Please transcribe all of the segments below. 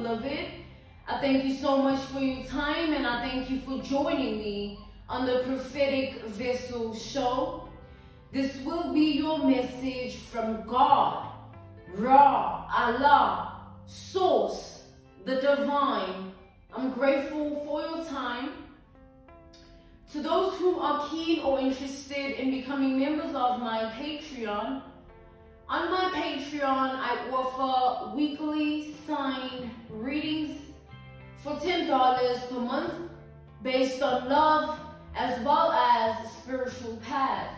beloved. I thank you so much for your time, and I thank you for joining me on the Prophetic Vessel Show. This will be your message from God, Ra, Allah, Source, the Divine. I'm grateful for your time. To those who are keen or interested in becoming members of my Patreon, on my Patreon, I offer weekly signed readings for $10 per month based on love as well as spiritual path.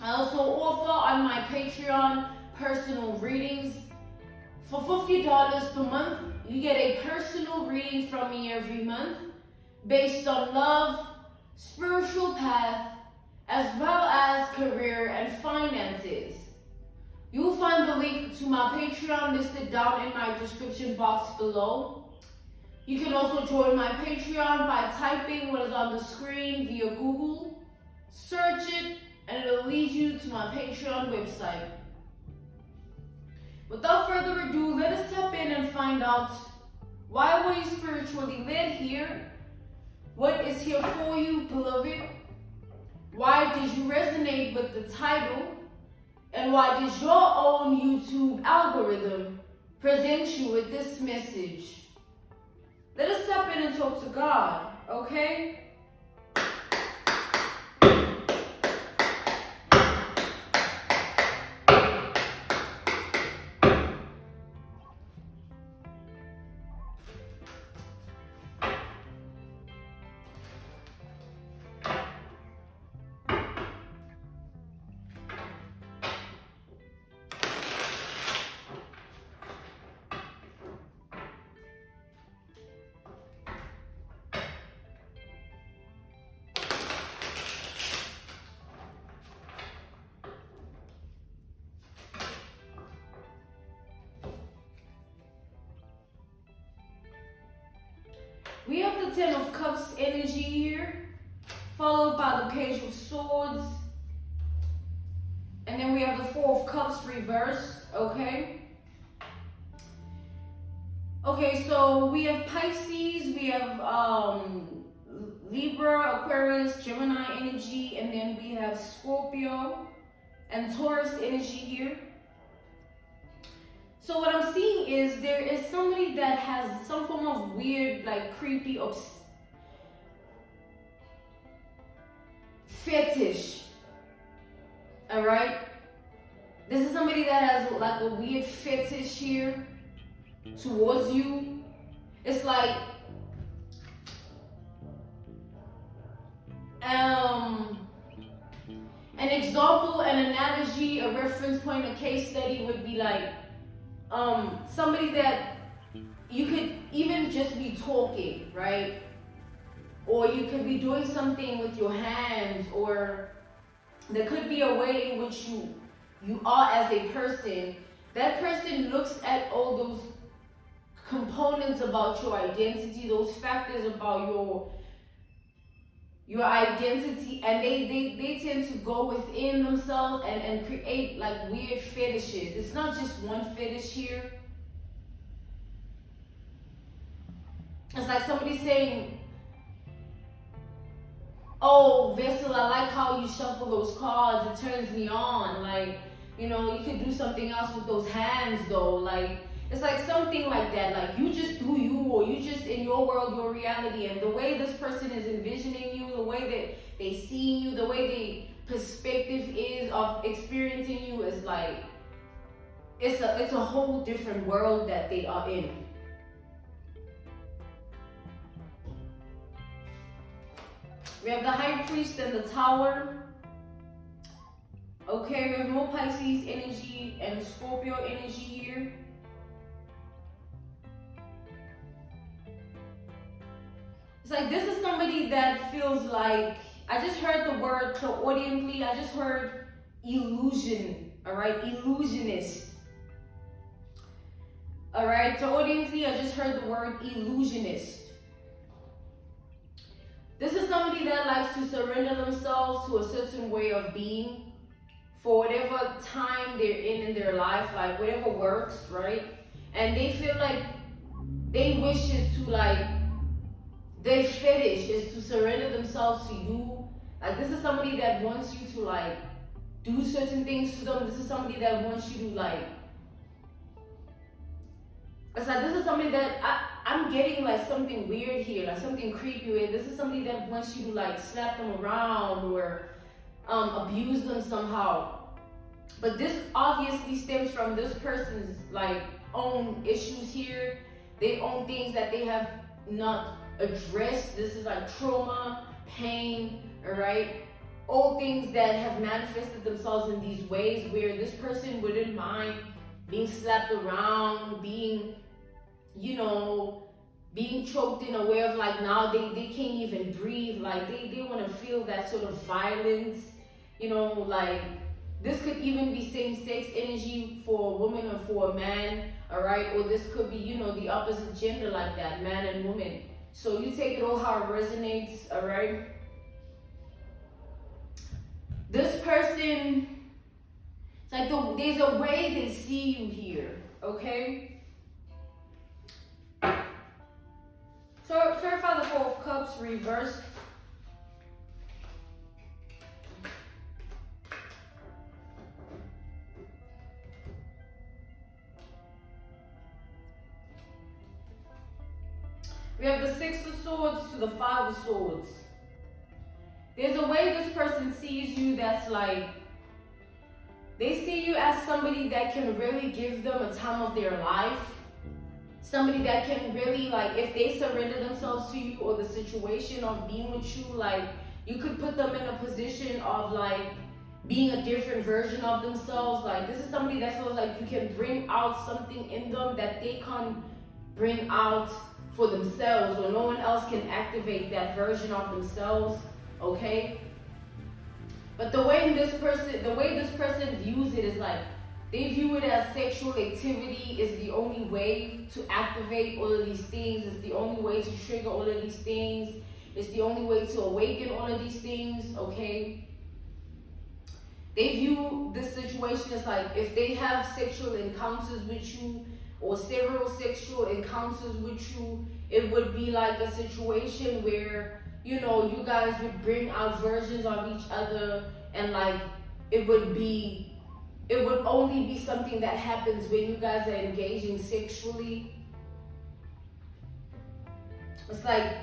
I also offer on my Patreon personal readings. For $50 per month, you get a personal reading from me every month based on love, spiritual path, as well as career and finances. You'll find the link to my Patreon listed down in my description box below. You can also join my Patreon by typing what is on the screen via Google. Search it and it'll lead you to my Patreon website. Without further ado, let us step in and find out, why were you spiritually led here? What is here for you, beloved? Why did you resonate with the title? And why did your own YouTube algorithm present you with this message? Let us step in and talk to God, okay? We have the Ten of Cups energy here, followed by the Page of Swords, and then we have the Four of Cups reversed, okay? Okay, so we have Pisces, we have Libra, Aquarius, Gemini energy, and then we have Scorpio and Taurus energy here. So what I'm seeing is there is somebody that has some form of weird, like creepy fetish. All right? This is somebody that has like a weird fetish here towards you. It's like an example, an analogy, a reference point, a case study would be like somebody that you could even just be talking, right? Or you could be doing something with your hands, or there could be a way in which you are as a person. That person looks at all those components about your identity, those factors about your identity, and they tend to go within themselves and create like weird fetishes. It's not just one fetish here. It's like somebody saying, "Oh, Vessel, I like how you shuffle those cards. It turns me on. Like, you know, you could do something else with those hands though. Like, it's like something like that. Like, you just do you, or you just in your world, your reality, and the way this person is envisioning you, the way that they see you, the way the perspective is of experiencing you is like, it's a whole different world that they are in." We have the High Priest and the Tower. Okay, we have more Pisces energy and Scorpio energy here. It's like this is somebody that feels like, I just heard the word clairaudiently, I just heard illusion, all right, illusionist. All right, clairaudiently, I just heard the word illusionist. This is somebody that likes to surrender themselves to a certain way of being for whatever time they're in their life, like whatever works, right? And they feel like they wish is to like, their fetish is to surrender themselves to you. Like, this is somebody that wants you to like do certain things to them. This is somebody that wants you to like, it's like, this is somebody that I'm getting like something weird here, like something creepy weird. This is somebody that wants you to like slap them around or abuse them somehow. But this obviously stems from this person's like own issues here. They own things that they have not addressed. This is like trauma, pain, all right? All things that have manifested themselves in these ways where this person wouldn't mind being slapped around, being, you know, being choked in a way of like, now they can't even breathe. Like they want to feel that sort of violence, you know, like this could even be same-sex energy for a woman or for a man, all right? Or this could be, you know, the opposite gender like that, man and woman. So you take it all how it resonates, all right? This person, it's like there's a way they see you here, okay? So clarify the Four of Cups reversed. We have the Six of Swords to the Five of Swords. There's a way this person sees you that's like, they see you as somebody that can really give them a time of their life. Somebody that can really, like, if they surrender themselves to you or the situation of being with you, like, you could put them in a position of, like, being a different version of themselves. Like, this is somebody that feels like you can bring out something in them that they can't bring out for themselves, or no one else can activate that version of themselves, okay? But the way this person views it is like, they view it as sexual activity is the only way to activate all of these things. It's the only way to trigger all of these things. It's the only way to awaken all of these things, okay? They view this situation as like, if they have sexual encounters with you or several sexual encounters with you, it would be like a situation where, you know, you guys would bring out versions of each other, and like it would only be something that happens when you guys are engaging sexually. It's like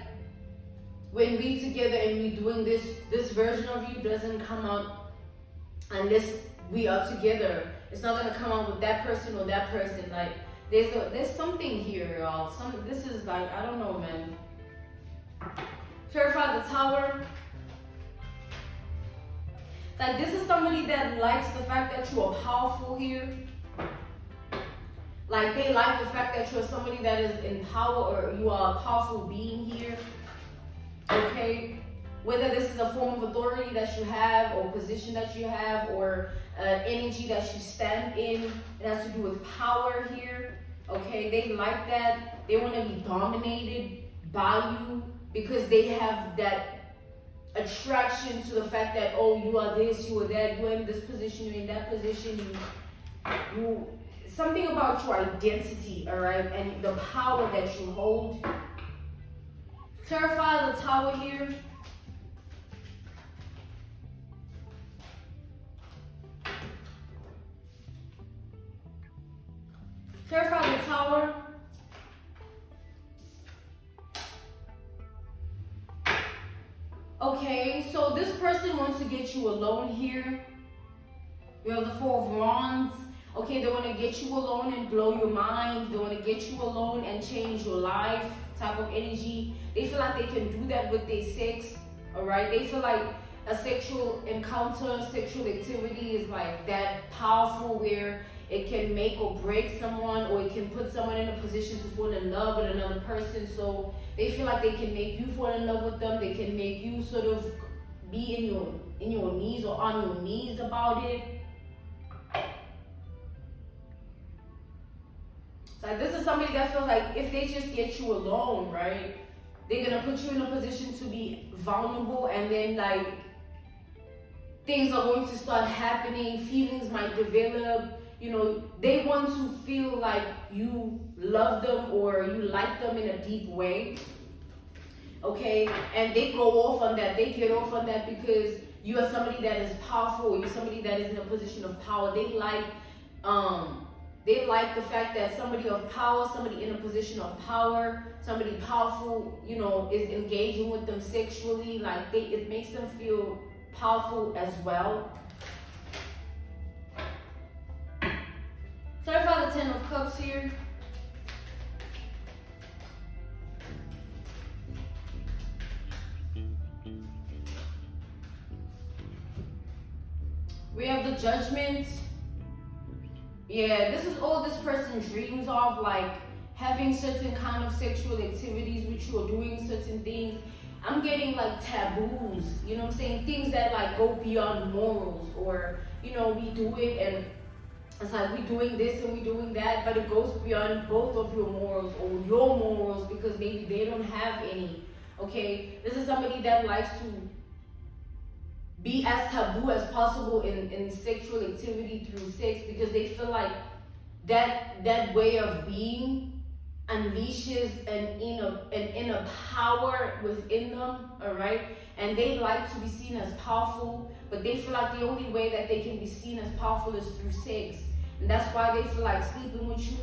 when we together and we doing this version of you doesn't come out unless we are together. It's not gonna come out with that person or that person. Like there's something here, y'all. This is like, I don't know, man. Clarify the Tower. Like, this is somebody that likes the fact that you are powerful here. Like, they like the fact that you're somebody that is in power, or you are a powerful being here. Okay? Whether this is a form of authority that you have, or position that you have, or energy that you stand in. It has to do with power here. Okay? They like that. They want to be dominated by you because they have that attraction to the fact that, oh, you are this, you are that, you're in this position, you're in that position, you something about your identity, all right, and the power that you hold. Clarify the Tower here. Clarify the Tower. Okay, so this person wants to get you alone here. You have the Four of Wands. Okay, they want to get you alone and blow your mind. They want to get you alone and change your life type of energy. They feel like they can do that with their sex, all right? They feel like a sexual encounter, sexual activity is like that powerful where it can make or break someone, or it can put someone in a position to fall in love with another person. So they feel like they can make you fall in love with them. They can make you sort of be in your knees or on your knees about it. So this is somebody that feels like if they just get you alone, right, they're gonna put you in a position to be vulnerable, and then like things are going to start happening. Feelings might develop. they want to feel like you love them or you like them in a deep way. Okay, and they go off on that, they get off on that because you are somebody that is powerful, you're somebody that is in a position of power. They like the fact that somebody of power, somebody in a position of power, somebody powerful, is engaging with them sexually. Like it makes them feel powerful as well. Sorry about the 10 of Cups here. We have the Judgment. Yeah, this is all this person dreams of, like having certain kind of sexual activities with you or doing certain things. I'm getting like taboos, you know what I'm saying? Things that like go beyond morals, or we do it and it's like we doing this and we doing that, but it goes beyond both of your morals or your morals because maybe they don't have any. Okay, this is somebody that likes to be as taboo as possible in sexual activity through sex because they feel like that way of being unleashes an inner power within them, all right? And they like to be seen as powerful, but they feel like the only way that they can be seen as powerful is through sex. And that's why they feel like sleeping with you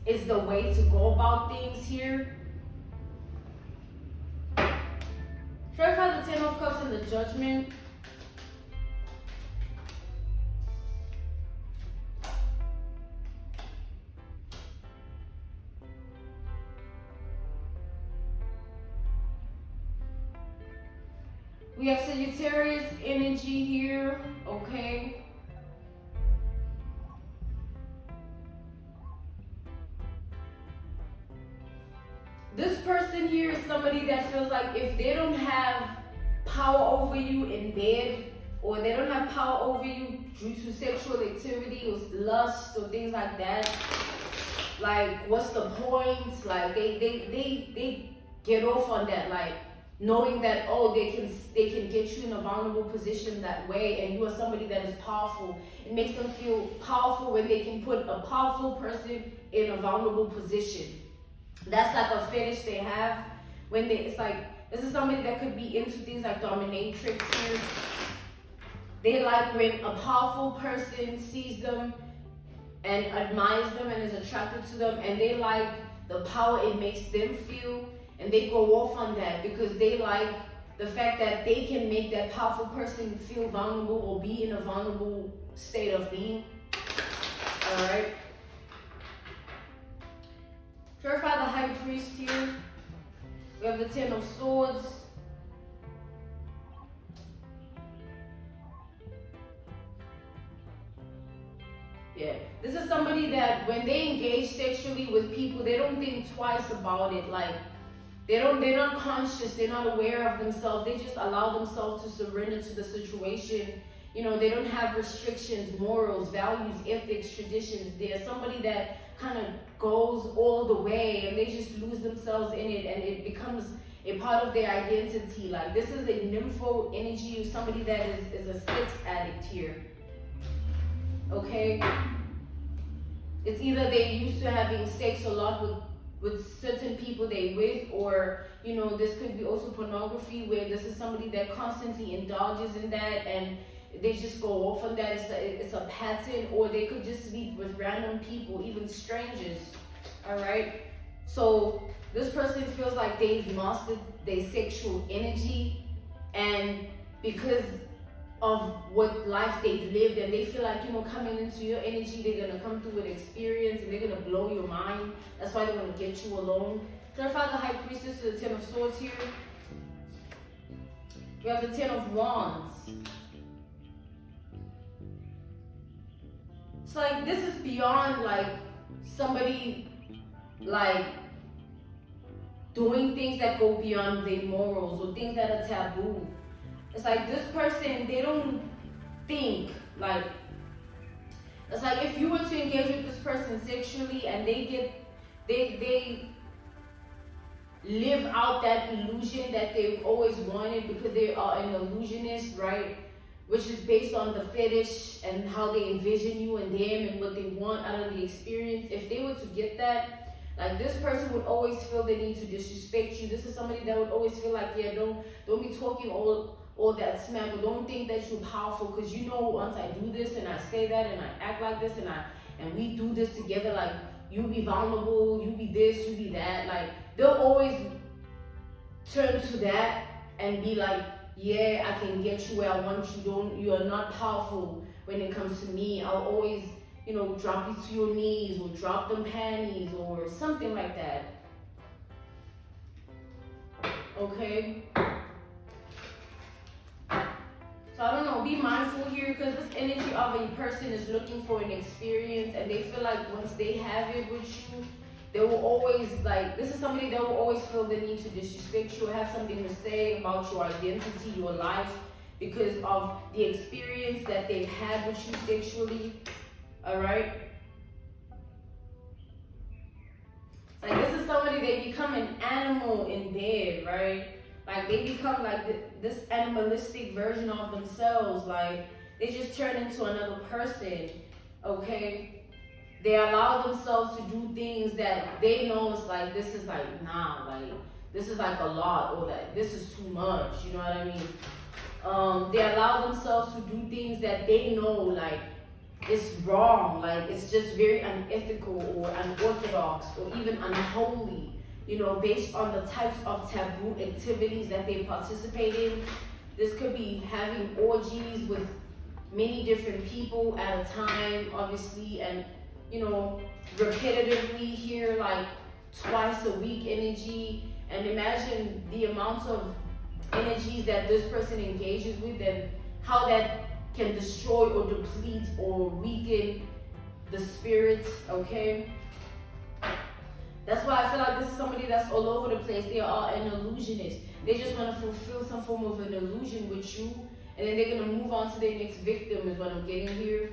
is the way to go about things here. Clarify the 10 of Cups and the Judgment. We have Sagittarius energy here, okay? This person here is somebody that feels like if they don't have power over you in bed, or they don't have power over you due to sexual activity or lust or things like that, like what's the point? Like they get off on that, like knowing that they can get you in a vulnerable position that way, and you are somebody that is powerful. It makes them feel powerful when they can put a powerful person in a vulnerable position. That's like a fetish they have when it's like, this is somebody that could be into things like dominatrix here. They like when a powerful person sees them and admires them and is attracted to them, and they like the power it makes them feel, and they go off on that because they like the fact that they can make that powerful person feel vulnerable or be in a vulnerable state of being. All right. Purify the High Priest here. We have the 10 of Swords. Yeah, this is somebody that when they engage sexually with people, they don't think twice about it. Like they're not conscious, they're not aware of themselves. They just allow themselves to surrender to the situation. They don't have restrictions, morals, values, ethics, traditions. They're somebody that kind of goes all the way and they just lose themselves in it, and it becomes a part of their identity. Like this is a nympho energy, somebody that is a sex addict here. Okay, it's either they're used to having sex a lot with certain people they with, or this could be also pornography, where this is somebody that constantly indulges in that and they just go off on that. It's a pattern, or they could just sleep with random people, even strangers. All right, so this person feels like they've mastered their sexual energy, and because of what life they've lived, and they feel like coming into your energy, they're gonna come through with experience and they're gonna blow your mind. That's why they want to get you alone. Clarify the High Priestess to the 10 of Swords here. We have the 10 of Wands. It's like this is beyond like somebody like doing things that go beyond their morals or things that are taboo. It's like this person, they don't think like, it's like if you were to engage with this person sexually and they live out that illusion that they've always wanted because they are an illusionist, right? which is based on the fetish and how they envision you and them and what they want out of the experience. If they were to get that, like, this person would always feel the need to disrespect you. This is somebody that would always feel like, yeah, don't be talking all that smack, or don't think that you're powerful, because you know, once I do this and I say that and I act like this and we do this together, like, you be vulnerable, you be this, you be that, like, they'll always turn to that and be like, yeah, I can get you where I want you. You are not powerful when it comes to me. I'll always, drop you to your knees, or drop them panties, or something like that. Okay? So I don't know, be mindful here, because this energy of a person is looking for an experience, and they feel like once they have it with you, they will always, like, this is somebody that will always feel the need to disrespect you, or have something to say about your identity, your life, because of the experience that they've had with you sexually. Alright? Like, this is somebody, they become an animal in bed, right? Like, they become like this animalistic version of themselves. Like, they just turn into another person, okay? They allow themselves to do things that they know is like, this is like, nah, like, this is like a lot, or like, this is too much, you know what I mean? They allow themselves to do things that they know, like, it's wrong, like, it's just very unethical or unorthodox or even unholy, based on the types of taboo activities that they participate in. This could be having orgies with many different people at a time, obviously, and repetitively here, like twice a week energy. And imagine the amount of energies that this person engages with, and how that can destroy or deplete or weaken the spirit, okay? That's why I feel like this is somebody that's all over the place. They are an illusionist. They just want to fulfill some form of an illusion with you, and then they're going to move on to their next victim, is what I'm getting here.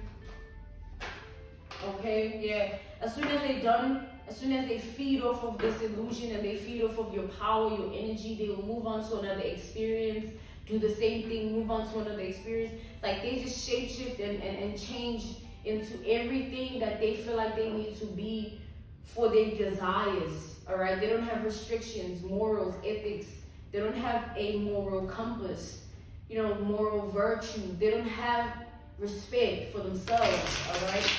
Okay, yeah. As soon as they're done, as soon as they feed off of this illusion and they feed off of your power, your energy, they will move on to another experience, do the same thing, move on to another experience. Like, they just shapeshift and change into everything that they feel like they need to be for their desires, all right? They don't have restrictions, morals, ethics. They don't have a moral compass, moral virtue. They don't have respect for themselves, all right?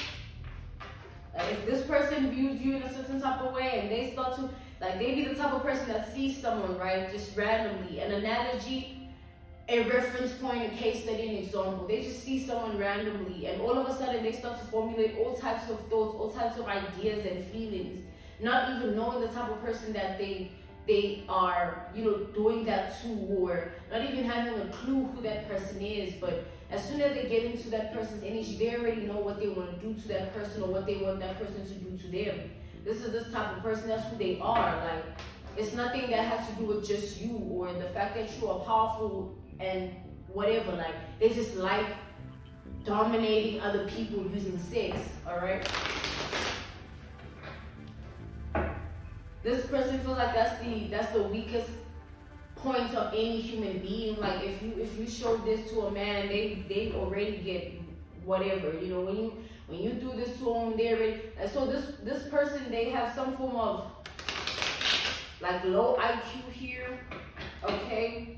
If this person views you in a certain type of way, and they start to, like, they be the type of person that sees someone, right, just randomly, an analogy, a reference point, a case study, an example. They just see someone randomly, and all of a sudden they start to formulate all types of thoughts, all types of ideas and feelings, not even knowing the type of person that they are, doing that to, or not even having a clue who that person is. But as soon as they get into that person's energy, they already know what they want to do to that person, or what they want that person to do to them. This is this type of person, that's who they are. Like, it's nothing that has to do with just you, or the fact that you are powerful and whatever. Like, they just like dominating other people using sex, all right? This person feels like that's the weakest point of any human being. Like, if you show this to a man, they already get whatever. When you do this to them, they already. And so this person, they have some form of like low IQ here, okay?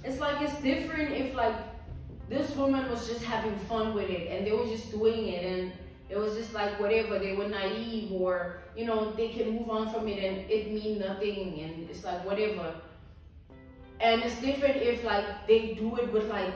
It's like, it's different if, like, this woman was just having fun with it, and they were just doing it, and it was just like whatever, they were naive, or they can move on from it and it mean nothing, and it's like whatever. And it's different if, like, they do it with like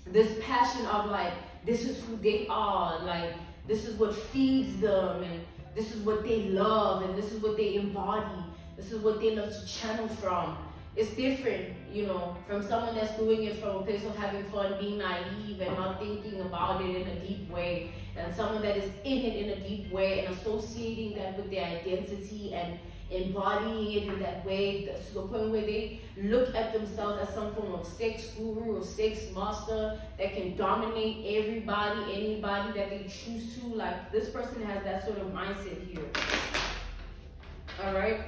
this passion of like, this is who they are, like, this is what feeds them, and this is what they love, and this is what they embody, this is what they love to channel from. it's different, you know, from someone that's doing it from a place of having fun, being naive and not thinking about it in a deep way, and someone that is in it in a deep way and associating that with their identity and embodying it in that way, to the point where they look at themselves as some form of sex guru or sex master that can dominate everybody, anybody that they choose to. Like, this person has that sort of mindset here. All right.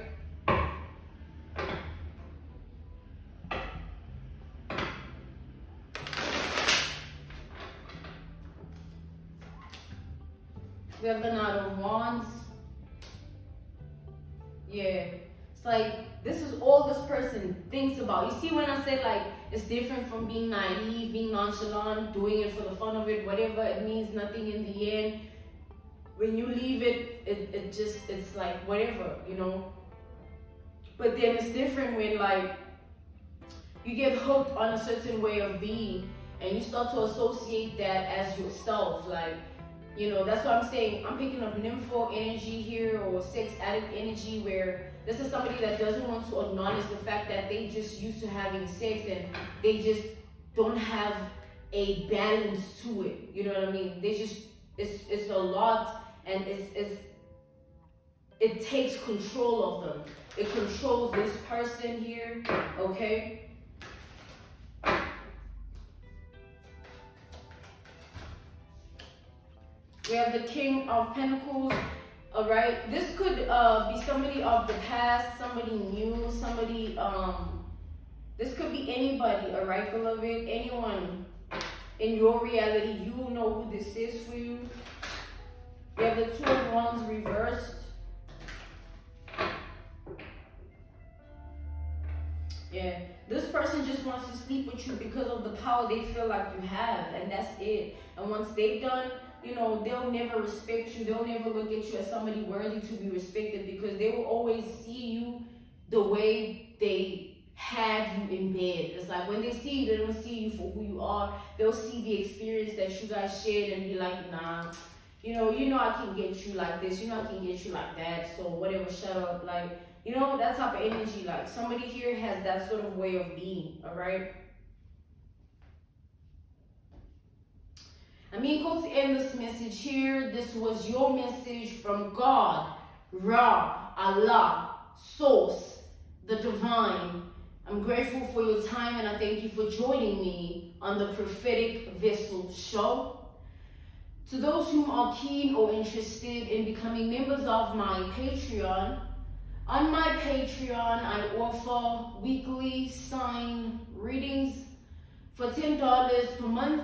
We have the Knight of Wands. Yeah. It's like, this is all this person thinks about. You see, when I said, like, it's different from being naive, being nonchalant, doing it for the fun of it, whatever, it means nothing in the end. When you leave it, it's like, whatever, you know. But then it's different when, like, you get hooked on a certain way of being and you start to associate that as yourself. Like, you know, that's what I'm saying. I'm picking up nympho energy here, or sex addict energy, where this is somebody that doesn't want to acknowledge the fact that they just used to having sex and they just don't have a balance to it. You know what I mean? They just, it's a lot, and it takes control of them. It controls this person here, okay? We have the King of Pentacles, all right? This could be somebody of the past, somebody new, somebody, this could be anybody, all right, beloved? Anyone in your reality, you will know who this is for you. We have the Two of Wands reversed. Yeah, this person just wants to sleep with you because of the power they feel like you have, and that's it. And once they've done, you know, they'll never respect you. They'll never look at you as somebody worthy to be respected, because they will always see you the way they had you in bed. It's like, when they see you, they don't see you for who you are. They'll see the experience that you guys shared and be like, nah, you know I can get you like this. You know, I can get you like that. So whatever, shut up. Like, you know, that type of energy. Like, somebody here has that sort of way of being, all right? I mean, go to end this message here. This was your message from God, Ra, Allah, Source, the Divine. I'm grateful for your time, and I thank you for joining me on the Prophetic Vessel Show. To those who are keen or interested in becoming members of my Patreon, on my Patreon, I offer weekly sign readings for $10 per month,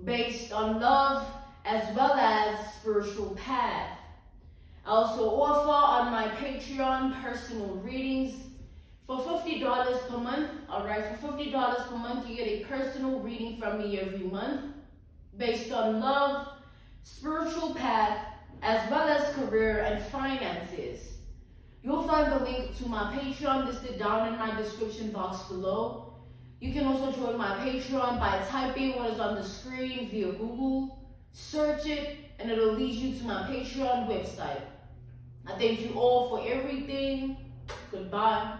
based on love as well as spiritual path. I also offer on my Patreon personal readings for $50 per month. All right, for $50 per month, you get a personal reading from me every month based on love, spiritual path, as well as career and finances. You'll find the link to my Patreon listed down in my description box below. You can also join my Patreon by typing what is on the screen via Google, search it, and it'll lead you to my Patreon website. I thank you all for everything. Goodbye.